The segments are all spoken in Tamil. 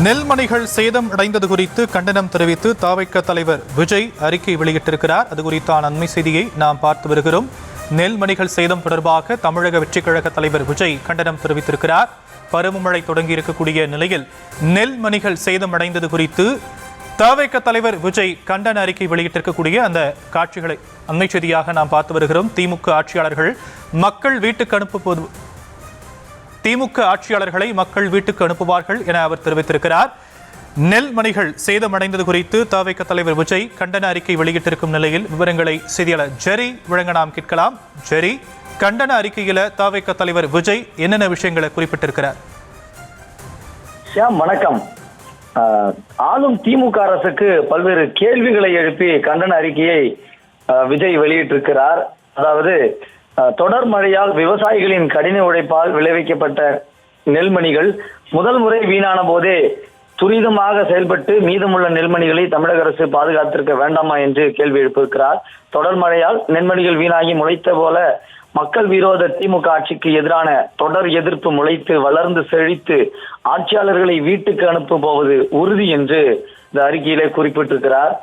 நெல்மணிகள் சேதம் அடைந்தது குறித்து கண்டனம் தெரிவித்து தவிக தலைவர் விஜய் அறிக்கை வெளியிட்டிருக்கிறார். அது குறித்தான அண்மை செய்தியை நாம் பார்த்து வருகிறோம். நெல்மணிகள் சேதம் தொடர்பாக தமிழக வெற்றிக் கழக தலைவர் விஜய் கண்டனம் தெரிவித்திருக்கிறார். பருவமழை தொடங்கி இருக்கக்கூடிய நிலையில் நெல்மணிகள் சேதம் அடைந்தது குறித்து தவிக தலைவர் விஜய் கண்டன அறிக்கை வெளியிட்டிருக்கக்கூடிய அந்த காட்சிகளை அண்மை செய்தியாக நாம் பார்த்து வருகிறோம். திமுக ஆட்சியாளர்கள் மக்கள் வீட்டுக்கு அனுப்புவது திமுக ஆட்சியாளர்களை மக்கள் வீட்டுக்கு அனுப்புவார்கள் என அவர் தெரிவித்திருக்கிறார். நெல்மணிகள் சேதமடைந்தது குறித்து தவிக தலைவர் விஜய் கண்டன அறிக்கை வெளியிட்டிருக்கும் நிலையில் விவரங்களை செய்தியாளர் ஜெரி வழங்க நாம் கேட்கலாம். ஜெரி, கண்டன அறிக்கையில தவிக தலைவர் விஜய் என்னென்ன விஷயங்களை குறிப்பிட்டிருக்கிறார்? வணக்கம். ஆளும் திமுக அரசுக்கு பல்வேறு கேள்விகளை எழுப்பி கண்டன அறிக்கையை விஜய் வெளியிட்டிருக்கிறார். அதாவது தொடர் மழையால் விவசாயிகளின் கடின உழைப்பால் விளைவிக்கப்பட்ட நெல்மணிகள் முதல் முறை வீணான போதே துரிதமாக செயல்பட்டு மீதமுள்ள நெல்மணிகளை தமிழக அரசு பாதுகாத்திருக்க வேண்டாமா என்று கேள்வி எழுப்பியிருக்கிறார். தொடர் மழையால் நெல்மணிகள் வீணாகி முளைத்த போல மக்கள் விரோத திமுக ஆட்சிக்கு எதிரான தொடர் எதிர்ப்பு முளைத்து வளர்ந்து செழித்து ஆட்சியாளர்களை வீட்டுக்கு அனுப்ப போவது உறுதி என்று இந்த அறிக்கையிலே குறிப்பிட்டிருக்கிறார்.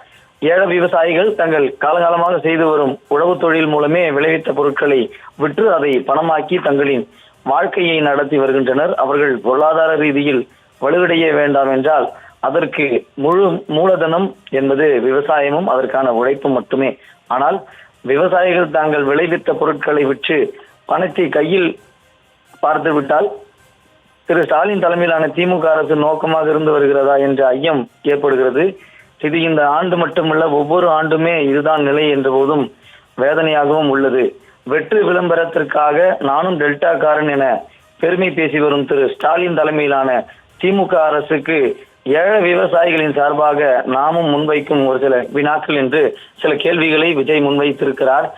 ஏழை விவசாயிகள் தங்கள் காலகாலமாக செய்து வரும் உழவு தொழில் மூலமே விளைவித்த பொருட்களை விற்று அதை பணமாக்கி தங்களின் வாழ்க்கையை நடத்தி வருகின்றனர். அவர்கள் பொருளாதார ரீதியில் வலுவடைய வேண்டாம் என்றால் அதற்கு முழு மூலதனம் என்பது விவசாயமும் அதற்கான உழைப்பும் மட்டுமே. ஆனால் விவசாயிகள் தாங்கள் விளைவித்த பொருட்களை விற்று பணத்தை கையில் பார்த்து விட்டால் திரு ஸ்டாலின் தலைமையிலான திமுக அரசு நோக்கமாக இருந்து வருகிறதா என்ற ஐயம் ஏற்படுகிறது. இது இந்த ஆண்டு மட்டுமல்ல, ஒவ்வொரு ஆண்டுமே இதுதான் நிலை என்ற போதும் வேதனையாகவும் உள்ளது. வெற்று விளம்பரத்திற்காக நானும் டெல்டாக்காரன் என பெருமை பேசி வரும் திரு ஸ்டாலின் தலைமையிலான திமுக அரசுக்கு ஏழை விவசாயிகளின் சார்பாக நாமும் முன்வைக்கும் ஒரு சில வினாக்கள் என்று சில கேள்விகளை விஜய் முன்வைத்திருக்கிறார்.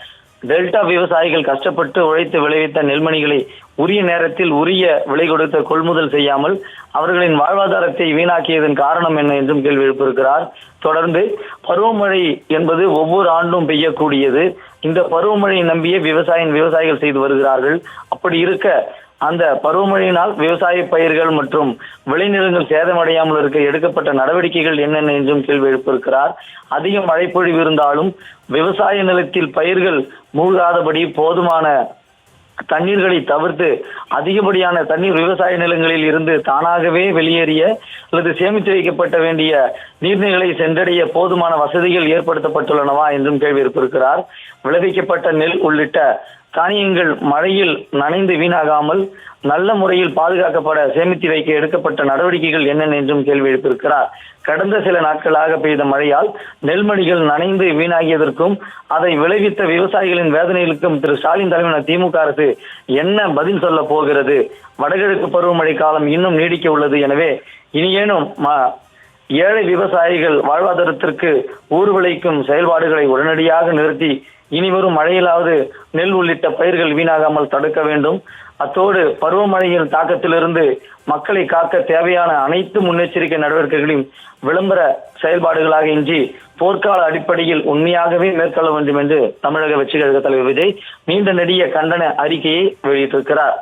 டெல்டா விவசாயிகள் கஷ்டப்பட்டு உழைத்து விளைவித்த நெல்மணிகளை உரிய நேரத்தில் உரிய விலை கொடுத்த கொள்முதல் செய்யாமல் அவர்களின் வாழ்வாதாரத்தை வீணாக்கியதன் காரணம் என்ன என்றும் கேள்வி எழுப்பியிருக்கிறார். தொடர்ந்து பருவமழை என்பது ஒவ்வொரு ஆண்டும் பெய்யக்கூடியது. இந்த பருவமழையை நம்பிய விவசாயிகள் செய்து வருகிறார்கள். அப்படி இருக்க அந்த பருவமழையினால் விவசாய பயிர்கள் மற்றும் விளைநிலங்கள் சேதமடையாமல் இருக்க எடுக்கப்பட்ட நடவடிக்கைகள் என்னென்ன என்றும் கேள்வி எழுப்பியிருக்கிறார். அதிக மழைப்பொழிவு இருந்தாலும் விவசாய நிலத்தில் பயிர்கள் மூழ்காதபடி போதுமான தண்ணீர்களை தவிர்த்து அதிகப்படியான தண்ணீர் விவசாய நிலங்களில் இருந்து தானாகவே வெளியேறிய அல்லது சேமித்து வைக்கப்பட்ட வேண்டிய நீர்நிலைகளை சென்றடைய போதுமான வசதிகள் ஏற்படுத்தப்பட்டுள்ளனவா என்றும் கேள்வி எழுப்பியிருக்கிறார். விளைவிக்கப்பட்ட நெல் உள்ளிட்ட தானியங்கள் மழையில் நனைந்து வீணாகாமல் நல்ல முறையில் பாதுகாக்கப்பட சேமித்து வைக்க எடுக்கப்பட்ட நடவடிக்கைகள் என்னென்ன என்றும் கேள்வி எழுப்பியிருக்கிறார். கடந்த சில நாட்களாக பெய்த மழையால் நெல்மணிகள் நனைந்து வீணாகியதற்கும் அதை விளைவித்த விவசாயிகளின் வேதனைகளுக்கும் திரு ஸ்டாலின் தலைமையிலான திமுக அரசு என்ன பதில் சொல்ல போகிறது? வடகிழக்கு பருவமழை காலம் இன்னும் நீடிக்க உள்ளது. எனவே இனியேனும் ஏழை விவசாயிகள் வாழ்வாதாரத்திற்கு ஊர்வலைக்கும் செயல்பாடுகளை உடனடியாக நிறுத்தி இனிவரும் மழையிலாவது நெல் உள்ளிட்ட பயிர்கள் வீணாகாமல் தடுக்க வேண்டும். அத்தோடு பருவமழையின் தாக்கத்திலிருந்து மக்களை காக்க தேவையான அனைத்து முன்னெச்சரிக்கை நடவடிக்கைகளையும் விளம்பர செயல்பாடுகளாக இன்றி போர்க்கால அடிப்படையில் உண்மையாகவே மேற்கொள்ள வேண்டும் என்று தமிழக வெற்றிக் கழக தலைவர் விஜய் நீண்ட நெடிய கண்டன அறிக்கையை வெளியிட்டிருக்கிறார்.